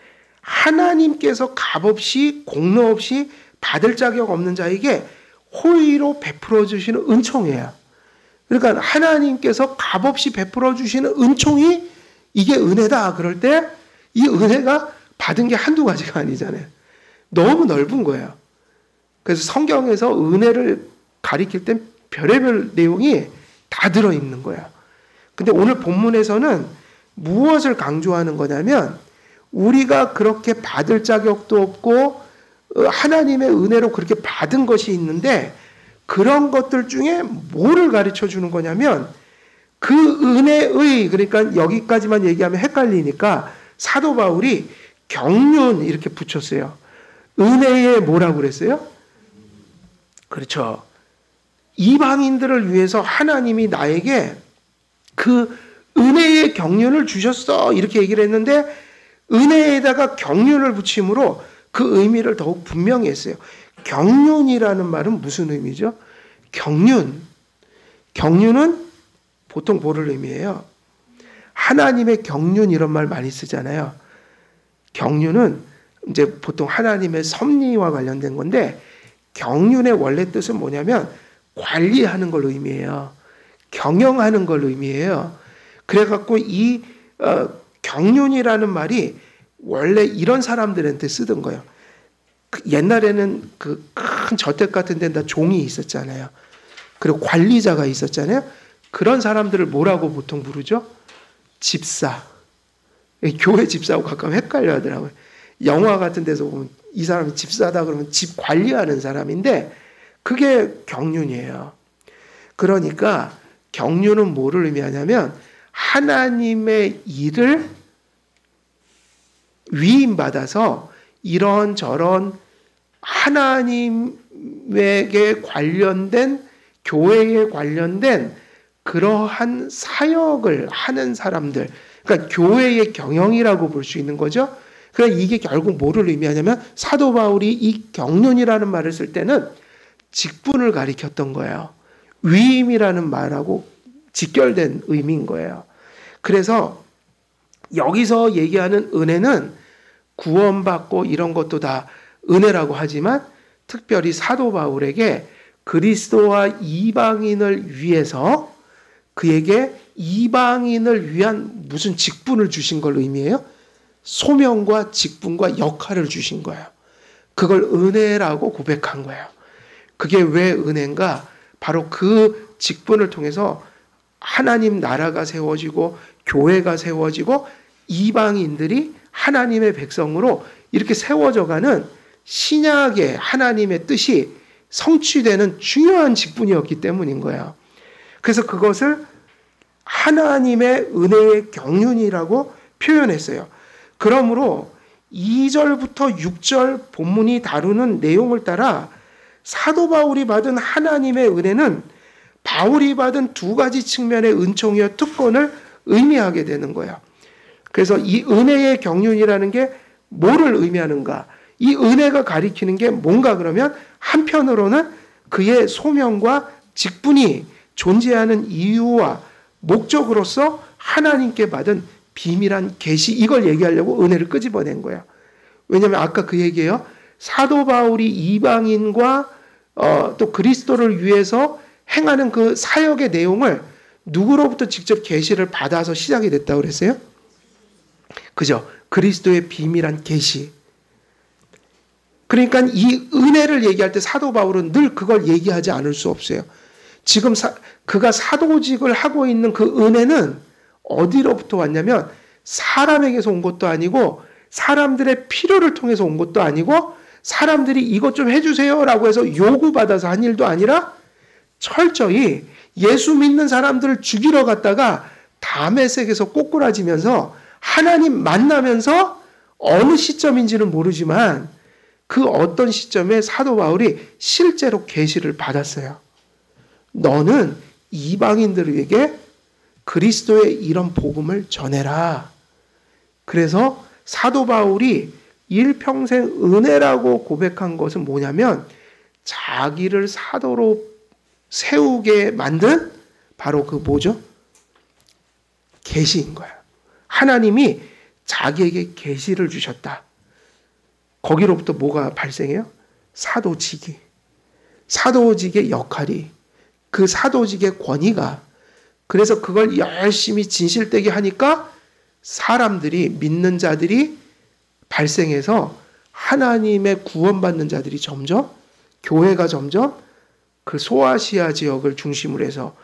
하나님께서 값없이 공로 없이 받을 자격 없는 자에게 호의로 베풀어 주시는 은총이에요. 그러니까 하나님께서 값없이 베풀어 주시는 은총이 이게 은혜다. 그럴 때 이 은혜가 받은 게 한두 가지가 아니잖아요. 너무 넓은 거예요. 그래서 성경에서 은혜를 가리킬 땐 별의별 내용이 다 들어있는 거예요. 근데 오늘 본문에서는 무엇을 강조하는 거냐면, 우리가 그렇게 받을 자격도 없고 하나님의 은혜로 그렇게 받은 것이 있는데, 그런 것들 중에 뭐를 가르쳐 주는 거냐면, 그 은혜의, 그러니까 여기까지만 얘기하면 헷갈리니까 사도 바울이 경륜 이렇게 붙였어요. 은혜에 뭐라고 그랬어요? 그렇죠. 이방인들을 위해서 하나님이 나에게 그 은혜의 경륜을 주셨어, 이렇게 얘기를 했는데, 은혜에다가 경륜을 붙임으로 그 의미를 더욱 분명히 했어요. 경륜이라는 말은 무슨 의미죠? 경륜은 보통 뭐를 의미해요? 하나님의 경륜, 이런 말 많이 쓰잖아요. 경륜은 이제 보통 하나님의 섭리와 관련된 건데, 경륜의 원래 뜻은 뭐냐면 관리하는 걸 의미해요. 경영하는 걸 의미해요. 그래갖고 이 경륜이라는 말이 원래 이런 사람들한테 쓰던 거예요. 옛날에는 그 큰 저택 같은 데는 다 종이 있었잖아요. 그리고 관리자가 있었잖아요. 그런 사람들을 뭐라고 보통 부르죠? 집사. 교회 집사하고 가끔 헷갈려 하더라고요. 영화 같은 데서 보면 이 사람이 집사다 그러면 집 관리하는 사람인데, 그게 경륜이에요. 그러니까 경륜은 뭐를 의미하냐면, 하나님의 일을 위임받아서 이런저런 하나님에게 관련된, 교회에 관련된 그러한 사역을 하는 사람들, 그러니까 교회의 경영이라고 볼 수 있는 거죠. 그러니까 이게 결국 뭐를 의미하냐면, 사도 바울이 이 경륜이라는 말을 쓸 때는 직분을 가리켰던 거예요. 위임이라는 말하고 직결된 의미인 거예요. 그래서 여기서 얘기하는 은혜는 구원받고 이런 것도 다 은혜라고 하지만, 특별히 사도 바울에게 그리스도와 이방인을 위해서 그에게 이방인을 위한 무슨 직분을 주신 걸 의미해요? 소명과 직분과 역할을 주신 거예요. 그걸 은혜라고 고백한 거예요. 그게 왜 은혜인가? 바로 그 직분을 통해서 하나님 나라가 세워지고 교회가 세워지고 이방인들이 하나님의 백성으로 이렇게 세워져가는 신약의 하나님의 뜻이 성취되는 중요한 직분이었기 때문인 거예요. 그래서 그것을 하나님의 은혜의 경륜이라고 표현했어요. 그러므로 2절부터 6절 본문이 다루는 내용을 따라 사도 바울이 받은 하나님의 은혜는 바울이 받은 두 가지 측면의 은총이와 특권을 의미하게 되는 거예요. 그래서 이 은혜의 경륜이라는 게 뭐를 의미하는가? 이 은혜가 가리키는 게 뭔가 그러면 한편으로는 그의 소명과 직분이 존재하는 이유와 목적으로서 하나님께 받은 비밀한 계시, 이걸 얘기하려고 은혜를 끄집어낸 거예요. 왜냐하면 아까 그 얘기예요. 사도 바울이 이방인과 또 그리스도를 위해서 행하는 그 사역의 내용을 누구로부터 직접 계시를 받아서 시작이 됐다고 그랬어요? 그죠? 그리스도의 비밀한 계시. 그러니까 이 은혜를 얘기할 때 사도 바울은 늘 그걸 얘기하지 않을 수 없어요. 지금 그가 사도직을 하고 있는 그 은혜는 어디로부터 왔냐면 사람에게서 온 것도 아니고 사람들의 필요를 통해서 온 것도 아니고 사람들이 이것 좀 해주세요라고 해서 요구받아서 한 일도 아니라 철저히 예수 믿는 사람들을 죽이러 갔다가 다메섹에서 꼬꾸라지면서 하나님 만나면서 어느 시점인지는 모르지만 그 어떤 시점에 사도 바울이 실제로 계시를 받았어요. 너는 이방인들에게 그리스도의 이런 복음을 전해라. 그래서 사도 바울이 일평생 은혜라고 고백한 것은 뭐냐면 자기를 사도로 세우게 만든 바로 그 뭐죠? 계시인 거예요. 하나님이 자기에게 계시를 주셨다. 거기로부터 뭐가 발생해요? 사도직이. 사도직의 역할이, 그 사도직의 권위가, 그래서 그걸 열심히 진실되게 하니까 사람들이, 믿는 자들이 발생해서 하나님의 구원받는 자들이 점점, 교회가 점점 그 소아시아 지역을 중심으로 해서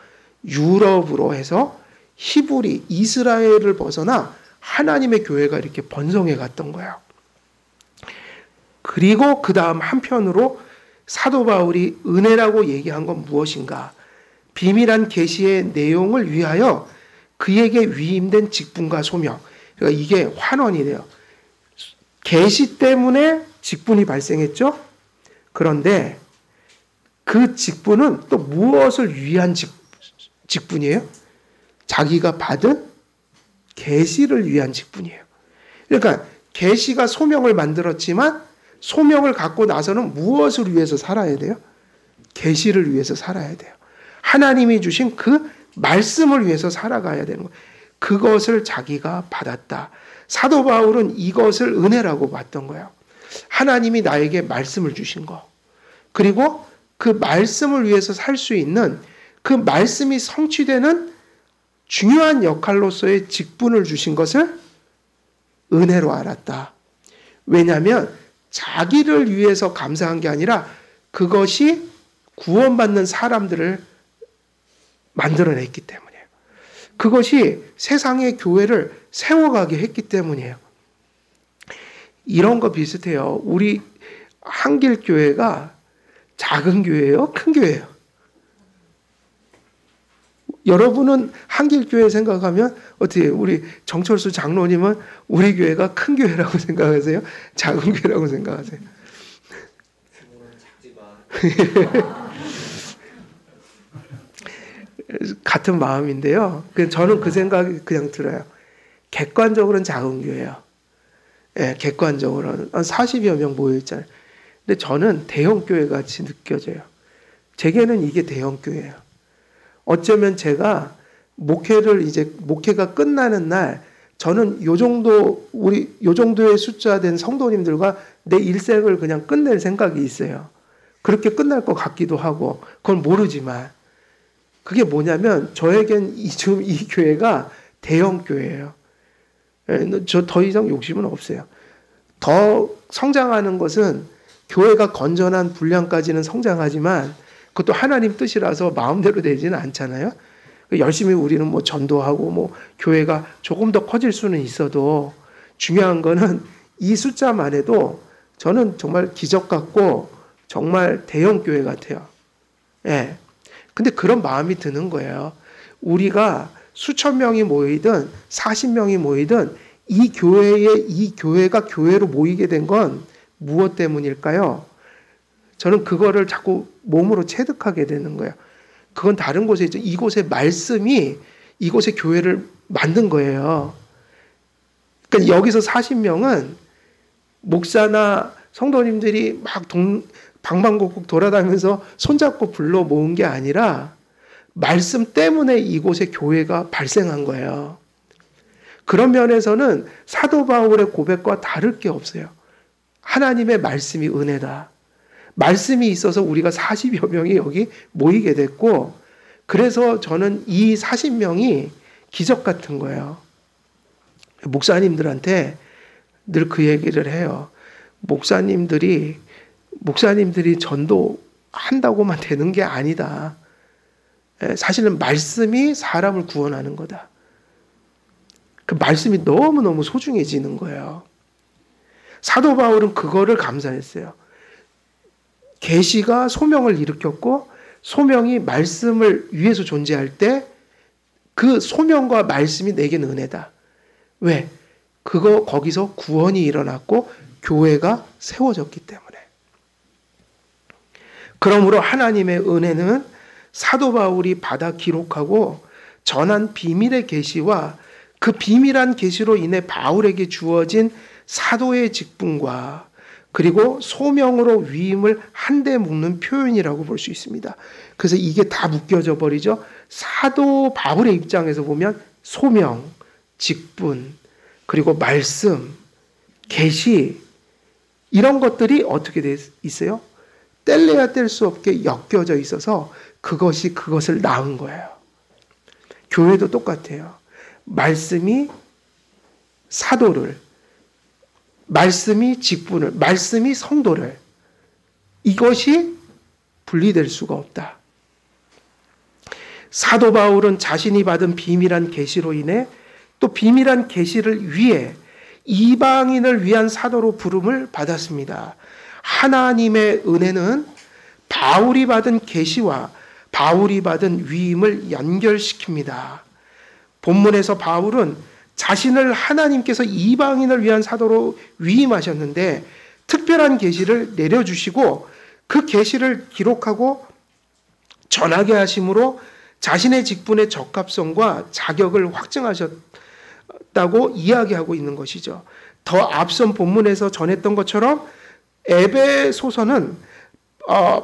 유럽으로 해서 히브리, 이스라엘을 벗어나 하나님의 교회가 이렇게 번성해 갔던 거예요. 그리고 그 다음 한편으로 사도 바울이 은혜라고 얘기한 건 무엇인가? 비밀한 계시의 내용을 위하여 그에게 위임된 직분과 소명. 그러니까 이게 환원이래요. 계시 때문에 직분이 발생했죠. 그런데 그 직분은 또 무엇을 위한 직분이에요? 자기가 받은 계시를 위한 직분이에요. 그러니까 계시가 소명을 만들었지만 소명을 갖고 나서는 무엇을 위해서 살아야 돼요? 계시를 위해서 살아야 돼요. 하나님이 주신 그 말씀을 위해서 살아가야 되는 거예요. 그것을 자기가 받았다. 사도 바울은 이것을 은혜라고 봤던 거예요. 하나님이 나에게 말씀을 주신 거. 그리고 그 말씀을 위해서 살 수 있는 그 말씀이 성취되는 중요한 역할로서의 직분을 주신 것을 은혜로 알았다. 왜냐하면 자기를 위해서 감사한 게 아니라 그것이 구원받는 사람들을 만들어냈기 때문이에요. 그것이 세상의 교회를 세워가게 했기 때문이에요. 이런 거 비슷해요. 우리 한길교회가 작은 교회예요? 큰 교회예요? 여러분은 한길교회 생각하면 어떻게 우리 정철수 장로님은 우리 교회가 큰 교회라고 생각하세요? 작은 교회라고 생각하세요? 같은 마음인데요. 저는 그 생각이 그냥 들어요. 객관적으로는 작은 교회예요. 예, 객관적으로는 40여 명 모여 있잖아요. 근데 저는 대형 교회 같이 느껴져요. 제게는 이게 대형 교회예요. 어쩌면 제가 목회가 끝나는 날 저는 요 정도의 숫자 된 성도님들과 내 일생을 그냥 끝낼 생각이 있어요. 그렇게 끝날 것 같기도 하고 그건 모르지만 그게 뭐냐면 저에겐 지금 이 교회가 대형 교회예요. 저 더 이상 욕심은 없어요. 더 성장하는 것은 교회가 건전한 분량까지는 성장하지만 그것도 하나님 뜻이라서 마음대로 되지는 않잖아요. 열심히 우리는 뭐 전도하고 뭐 교회가 조금 더 커질 수는 있어도 중요한 거는 이 숫자만 해도 저는 정말 기적 같고 정말 대형 교회 같아요. 예. 근데 그런 마음이 드는 거예요. 우리가 수천 명이 모이든 40명이 모이든 이 교회가 교회로 모이게 된 건 무엇 때문일까요? 저는 그거를 자꾸 몸으로 체득하게 되는 거예요. 그건 다른 곳에 있죠. 이곳의 말씀이 이곳의 교회를 만든 거예요. 그러니까 여기서 40명은 목사나 성도님들이 막 방방곡곡 돌아다니면서 손잡고 불러 모은 게 아니라 말씀 때문에 이곳에 교회가 발생한 거예요. 그런 면에서는 사도 바울의 고백과 다를 게 없어요. 하나님의 말씀이 은혜다. 말씀이 있어서 우리가 40여 명이 여기 모이게 됐고, 그래서 저는 이 40명이 기적 같은 거예요. 목사님들한테 늘 그 얘기를 해요. 목사님들이 전도한다고만 되는 게 아니다. 사실은 말씀이 사람을 구원하는 거다. 그 말씀이 너무너무 소중해지는 거예요. 사도 바울은 그거를 감사했어요. 계시가 소명을 일으켰고 소명이 말씀을 위해서 존재할 때 그 소명과 말씀이 내게는 은혜다. 왜? 거기서 구원이 일어났고 교회가 세워졌기 때문에. 그러므로 하나님의 은혜는 사도 바울이 받아 기록하고 전한 비밀의 계시와 그 비밀한 계시로 인해 바울에게 주어진 사도의 직분과 그리고 소명으로 위임을 한데 묶는 표현이라고 볼 수 있습니다. 그래서 이게 다 묶여져 버리죠. 사도 바울의 입장에서 보면 소명, 직분, 그리고 말씀, 계시 이런 것들이 어떻게 돼 있어요? 뗄래야 뗄 수 없게 엮여져 있어서 그것을 낳은 거예요. 교회도 똑같아요. 말씀이 사도를, 말씀이 직분을, 말씀이 성도를, 이것이 분리될 수가 없다. 사도 바울은 자신이 받은 비밀한 계시로 인해 또 비밀한 계시를 위해 이방인을 위한 사도로 부름을 받았습니다. 하나님의 은혜는 바울이 받은 계시와 바울이 받은 위임을 연결시킵니다. 본문에서 바울은 자신을 하나님께서 이방인을 위한 사도로 위임하셨는데 특별한 계시를 내려주시고 그 계시를 기록하고 전하게 하심으로 자신의 직분의 적합성과 자격을 확증하셨다고 이야기하고 있는 것이죠. 더 앞선 본문에서 전했던 것처럼 에베소서는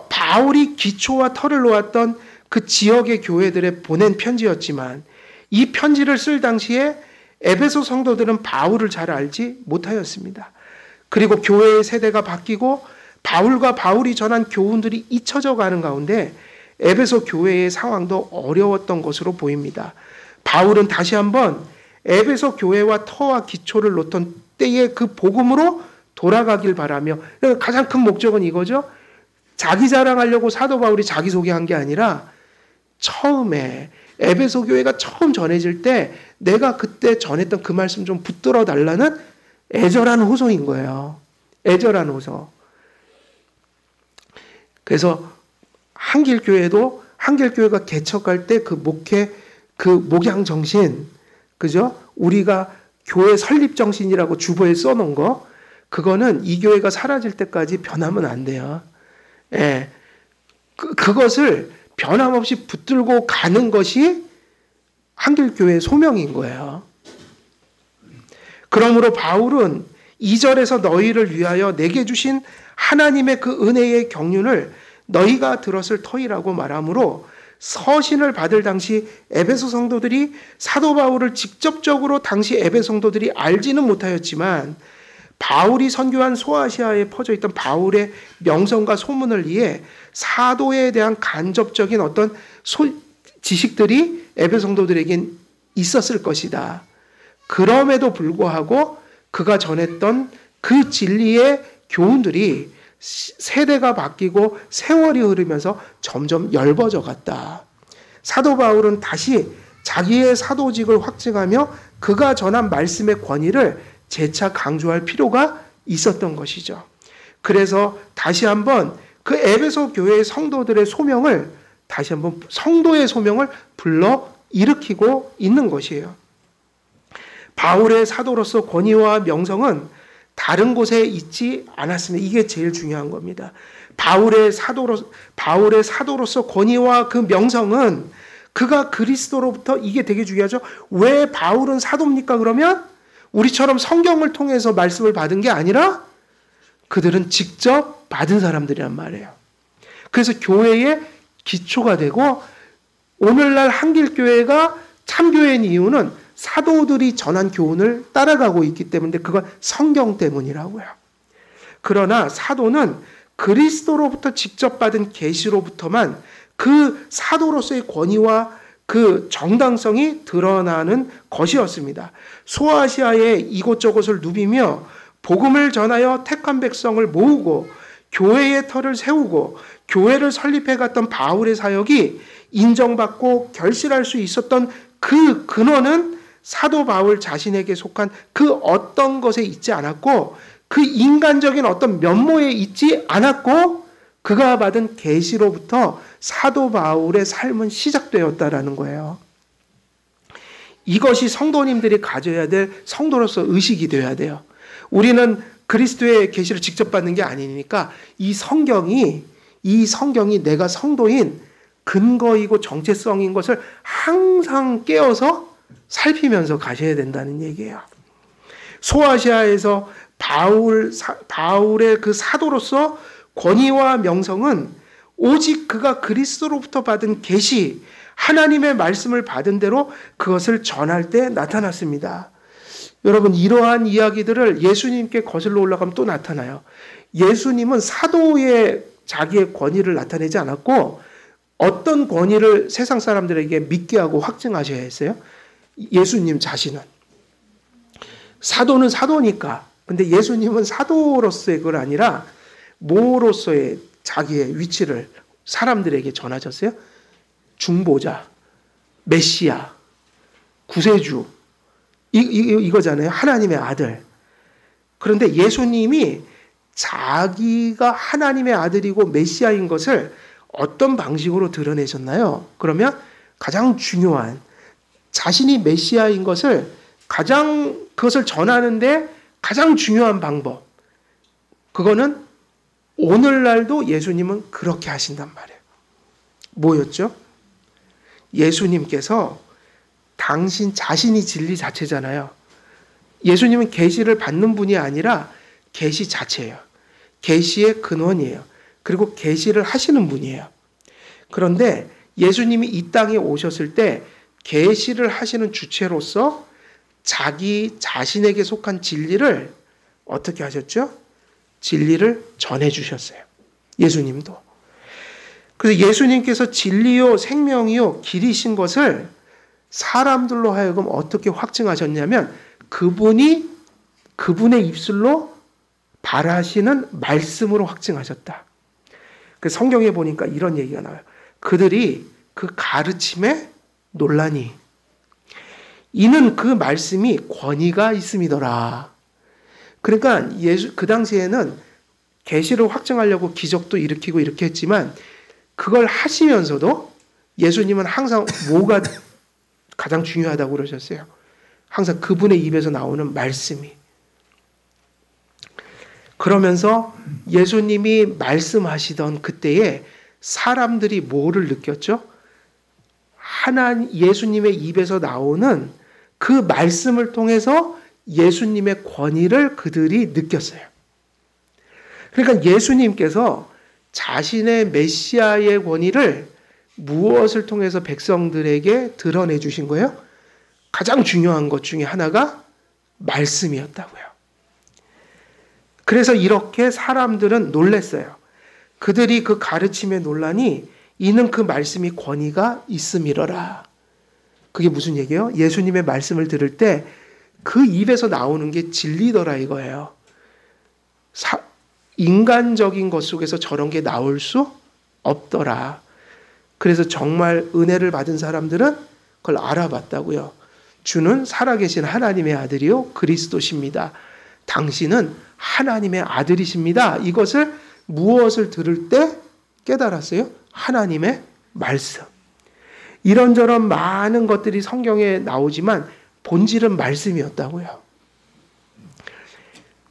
바울이 기초와 터를 놓았던 그 지역의 교회들에 보낸 편지였지만 이 편지를 쓸 당시에 에베소 성도들은 바울을 잘 알지 못하였습니다. 그리고 교회의 세대가 바뀌고 바울과 바울이 전한 교훈들이 잊혀져 가는 가운데 에베소 교회의 상황도 어려웠던 것으로 보입니다. 바울은 다시 한번 에베소 교회와 터와 기초를 놓던 때의 그 복음으로 돌아가길 바라며, 가장 큰 목적은 이거죠. 자기 자랑하려고 사도 바울이 자기소개한 게 아니라 처음에 에베소 교회가 처음 전해질 때 내가 그때 전했던 그 말씀 좀 붙들어 달라는 애절한 호소인 거예요. 애절한 호소. 그래서 한길교회가 개척할 때 그 목양 정신, 그죠? 우리가 교회 설립 정신이라고 주보에 써놓은 거, 그거는 이 교회가 사라질 때까지 변하면 안 돼요. 예. 그것을 변함없이 붙들고 가는 것이 한길교회의 소명인 거예요. 그러므로 바울은 2절에서 너희를 위하여 내게 주신 하나님의 그 은혜의 경륜을 너희가 들었을 터이라고 말하므로 서신을 받을 당시 에베소 성도들이 사도 바울을 직접적으로 당시 에베소 성도들이 알지는 못하였지만 바울이 선교한 소아시아에 퍼져 있던 바울의 명성과 소문을 위해 사도에 대한 간접적인 어떤 지식들이 에베소 성도들에겐 있었을 것이다. 그럼에도 불구하고 그가 전했던 그 진리의 교훈들이 세대가 바뀌고 세월이 흐르면서 점점 엷어져 갔다. 사도 바울은 다시 자기의 사도직을 확증하며 그가 전한 말씀의 권위를 재차 강조할 필요가 있었던 것이죠. 그래서 다시 한번 그 에베소 교회의 성도들의 소명을 다시 한번 성도의 소명을 불러 일으키고 있는 것이에요. 바울의 사도로서 권위와 명성은 다른 곳에 있지 않았습니다. 이게 제일 중요한 겁니다. 바울의 사도로서 권위와 그 명성은 그가 그리스도로부터, 이게 되게 중요하죠. 왜 바울은 사도입니까? 그러면 우리처럼 성경을 통해서 말씀을 받은 게 아니라 그들은 직접 받은 사람들이란 말이에요. 그래서 교회의 기초가 되고, 오늘날 한길교회가 참교회인 이유는 사도들이 전한 교훈을 따라가고 있기 때문에, 그건 성경 때문이라고요. 그러나 사도는 그리스도로부터 직접 받은 계시로부터만 그 사도로서의 권위와 그 정당성이 드러나는 것이었습니다. 소아시아의 이곳저곳을 누비며 복음을 전하여 택한 백성을 모으고 교회의 터를 세우고 교회를 설립해 갔던 바울의 사역이 인정받고 결실할 수 있었던 그 근원은 사도 바울 자신에게 속한 그 어떤 것에 있지 않았고, 그 인간적인 어떤 면모에 있지 않았고, 그가 받은 계시로부터 사도 바울의 삶은 시작되었다라는 거예요. 이것이 성도님들이 가져야 될 성도로서 의식이 되어야 돼요. 우리는 그리스도의 계시를 직접 받는 게 아니니까 이 성경이 내가 성도인 근거이고 정체성인 것을 항상 깨어서 살피면서 가셔야 된다는 얘기예요. 소아시아에서 바울의 그 사도로서 권위와 명성은 오직 그가 그리스도로부터 받은 계시, 하나님의 말씀을 받은 대로 그것을 전할 때 나타났습니다. 여러분, 이러한 이야기들을 예수님께 거슬러 올라가면 또 나타나요. 예수님은 사도의 자기의 권위를 나타내지 않았고, 어떤 권위를 세상 사람들에게 믿게 하고 확증하셔야 했어요? 예수님 자신은. 사도는 사도니까. 근데 예수님은 사도로서의 그걸 아니라 뭐로서의 자기의 위치를 사람들에게 전하셨어요? 중보자, 메시아, 구세주, 이거잖아요. 하나님의 아들. 그런데 예수님이 자기가 하나님의 아들이고 메시아인 것을 어떤 방식으로 드러내셨나요? 그러면 가장 중요한, 자신이 메시아인 것을 그것을 전하는데 가장 중요한 방법, 그거는 오늘날도 예수님은 그렇게 하신단 말이에요. 뭐였죠? 예수님께서 당신 자신이 진리 자체잖아요. 예수님은 계시를 받는 분이 아니라 계시 자체예요. 계시의 근원이에요. 그리고 계시를 하시는 분이에요. 그런데 예수님이 이 땅에 오셨을 때 계시를 하시는 주체로서 자기 자신에게 속한 진리를 어떻게 하셨죠? 진리를 전해주셨어요. 예수님도. 그래서 예수님께서 진리요 생명이요 길이신 것을 사람들로 하여금 어떻게 확증하셨냐면, 그분의 입술로 발하시는 말씀으로 확증하셨다. 그래서 성경에 보니까 이런 얘기가 나와요. 그들이 그 가르침에 논란이, 이는 그 말씀이 권위가 있음이더라. 그러니까 그 당시에는 계시를 확증하려고 기적도 일으키고 이렇게 했지만, 그걸 하시면서도 예수님은 항상 뭐가 가장 중요하다고 그러셨어요? 항상 그분의 입에서 나오는 말씀이. 그러면서 예수님이 말씀하시던 그때에 사람들이 뭐를 느꼈죠? 예수님의 입에서 나오는 그 말씀을 통해서 예수님의 권위를 그들이 느꼈어요. 그러니까 예수님께서 자신의 메시아의 권위를 무엇을 통해서 백성들에게 드러내 주신 거예요? 가장 중요한 것 중에 하나가 말씀이었다고요. 그래서 이렇게 사람들은 놀랐어요. 그들이 그 가르침에 논란이, 이는 그 말씀이 권위가 있음이러라. 그게 무슨 얘기예요? 예수님의 말씀을 들을 때 그 입에서 나오는 게 진리더라 이거예요. 인간적인 것 속에서 저런 게 나올 수 없더라. 그래서 정말 은혜를 받은 사람들은 그걸 알아봤다고요. 주는 살아계신 하나님의 아들이요 그리스도십니다. 당신은 하나님의 아들이십니다. 이것을 무엇을 들을 때 깨달았어요? 하나님의 말씀. 이런저런 많은 것들이 성경에 나오지만 본질은 말씀이었다고요.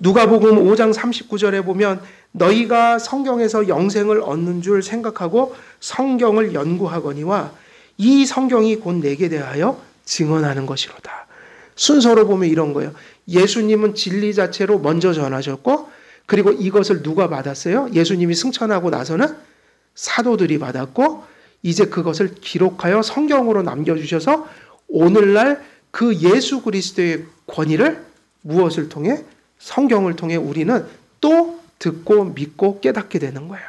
누가복음 5장 39절에 보면 너희가 성경에서 영생을 얻는 줄 생각하고 성경을 연구하거니와 이 성경이 곧 내게 대하여 증언하는 것이로다. 순서로 보면 이런 거예요. 예수님은 진리 자체로 먼저 전하셨고, 그리고 이것을 누가 받았어요? 예수님이 승천하고 나서는 사도들이 받았고, 이제 그것을 기록하여 성경으로 남겨주셔서 오늘날 그 예수 그리스도의 권위를 무엇을 통해? 성경을 통해 우리는 또 듣고 믿고 깨닫게 되는 거예요.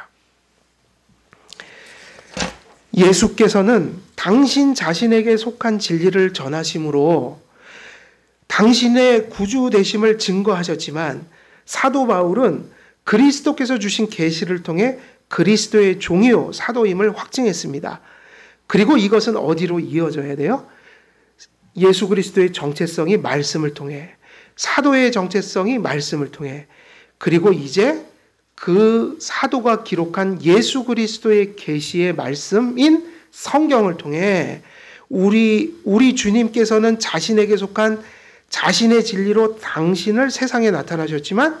예수께서는 당신 자신에게 속한 진리를 전하심으로 당신의 구주 되심을 증거하셨지만, 사도 바울은 그리스도께서 주신 계시를 통해 그리스도의 종이요 사도임을 확증했습니다. 그리고 이것은 어디로 이어져야 돼요? 예수 그리스도의 정체성이 말씀을 통해, 사도의 정체성이 말씀을 통해, 그리고 이제 그 사도가 기록한 예수 그리스도의 계시의 말씀인 성경을 통해 우리 주님께서는 자신에게 속한 자신의 진리로 당신을 세상에 나타나셨지만,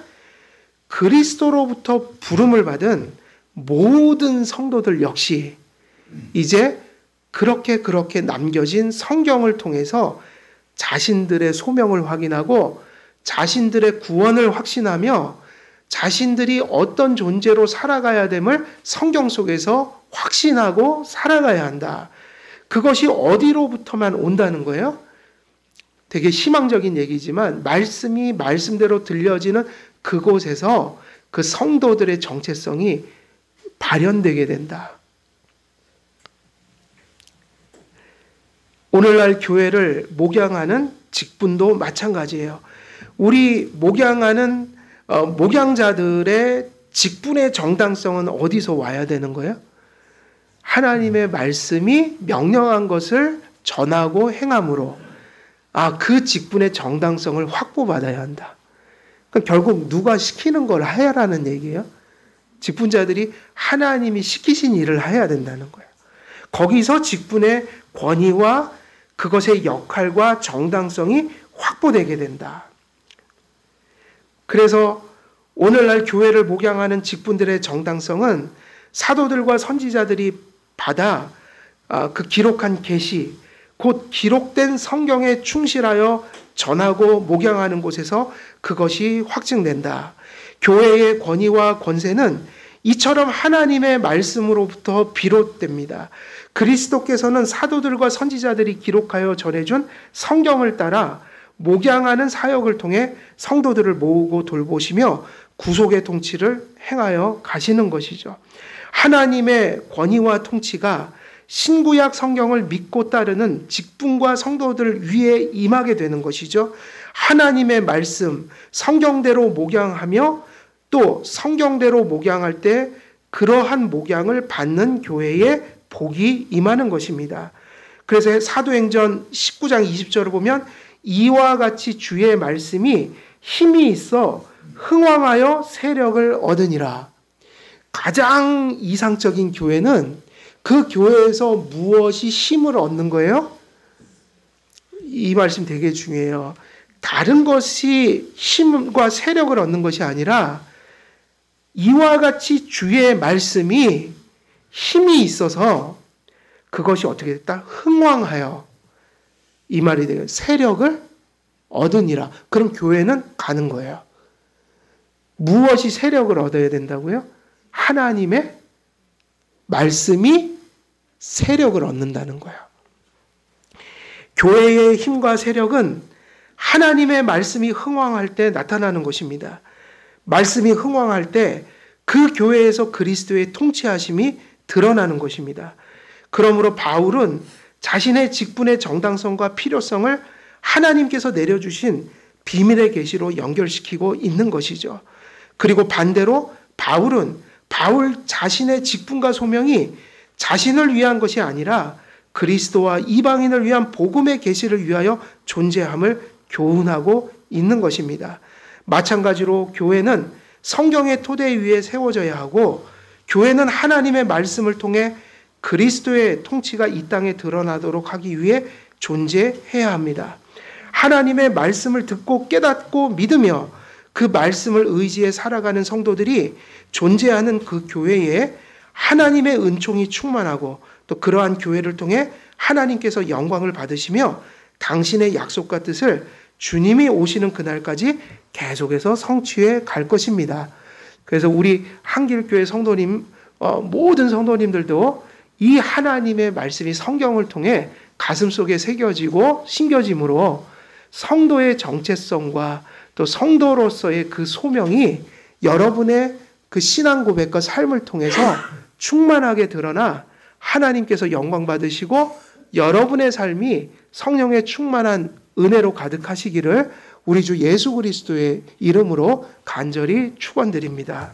그리스도로부터 부름을 받은 모든 성도들 역시 이제 그렇게 남겨진 성경을 통해서 자신들의 소명을 확인하고 자신들의 구원을 확신하며 자신들이 어떤 존재로 살아가야 됨을 성경 속에서 확신하고 살아가야 한다. 그것이 어디로부터만 온다는 거예요? 되게 희망적인 얘기지만 말씀이 말씀대로 들려지는 그곳에서 그 성도들의 정체성이 발현되게 된다. 오늘날 교회를 목양하는 직분도 마찬가지예요. 우리 목양하는 목양자들의 직분의 정당성은 어디서 와야 되는 거예요? 하나님의 말씀이 명령한 것을 전하고 행함으로 그 직분의 정당성을 확보받아야 한다. 그러니까 결국 누가 시키는 걸 하라는 얘기예요. 직분자들이 하나님이 시키신 일을 해야 된다는 거예요. 거기서 직분의 권위와 그것의 역할과 정당성이 확보되게 된다. 그래서 오늘날 교회를 목양하는 직분들의 정당성은 사도들과 선지자들이 받아 그 기록한 계시, 곧 기록된 성경에 충실하여 전하고 목양하는 곳에서 그것이 확증된다. 교회의 권위와 권세는 이처럼 하나님의 말씀으로부터 비롯됩니다. 그리스도께서는 사도들과 선지자들이 기록하여 전해준 성경을 따라 목양하는 사역을 통해 성도들을 모으고 돌보시며 구속의 통치를 행하여 가시는 것이죠. 하나님의 권위와 통치가 신구약 성경을 믿고 따르는 직분과 성도들 위에 임하게 되는 것이죠. 하나님의 말씀, 성경대로 목양하며 또 성경대로 목양할 때 그러한 목양을 받는 교회에 복이 임하는 것입니다. 그래서 사도행전 19장 20절을 보면 이와 같이 주의 말씀이 힘이 있어 흥왕하여 세력을 얻으니라. 가장 이상적인 교회는 그 교회에서 무엇이 힘을 얻는 거예요? 이 말씀 되게 중요해요. 다른 것이 힘과 세력을 얻는 것이 아니라 이와 같이 주의 말씀이 힘이 있어서 그것이 어떻게 됐다? 흥왕하여, 이 말이 돼요. 세력을 얻으니라. 그럼 교회는 가는 거예요. 무엇이 세력을 얻어야 된다고요? 하나님의 말씀이 세력을 얻는다는 거예요. 교회의 힘과 세력은 하나님의 말씀이 흥왕할 때 나타나는 것입니다. 말씀이 흥왕할 때 그 교회에서 그리스도의 통치하심이 드러나는 것입니다. 그러므로 바울은 자신의 직분의 정당성과 필요성을 하나님께서 내려주신 비밀의 계시로 연결시키고 있는 것이죠. 그리고 반대로 바울은 바울 자신의 직분과 소명이 자신을 위한 것이 아니라 그리스도와 이방인을 위한 복음의 계시를 위하여 존재함을 교훈하고 있는 것입니다. 마찬가지로 교회는 성경의 토대 위에 세워져야 하고, 교회는 하나님의 말씀을 통해 그리스도의 통치가 이 땅에 드러나도록 하기 위해 존재해야 합니다. 하나님의 말씀을 듣고 깨닫고 믿으며 그 말씀을 의지해 살아가는 성도들이 존재하는 그 교회에 하나님의 은총이 충만하고 또 그러한 교회를 통해 하나님께서 영광을 받으시며 당신의 약속과 뜻을 주님이 오시는 그날까지 계속해서 성취해 갈 것입니다. 그래서 우리 한길교회 성도님, 모든 성도님들도 이 하나님의 말씀이 성경을 통해 가슴속에 새겨지고 심겨짐으로 성도의 정체성과 또 성도로서의 그 소명이 여러분의 그 신앙 고백과 삶을 통해서 충만하게 드러나 하나님께서 영광 받으시고 여러분의 삶이 성령의 충만한 은혜로 가득하시기를 우리 주 예수 그리스도의 이름으로 간절히 축원드립니다.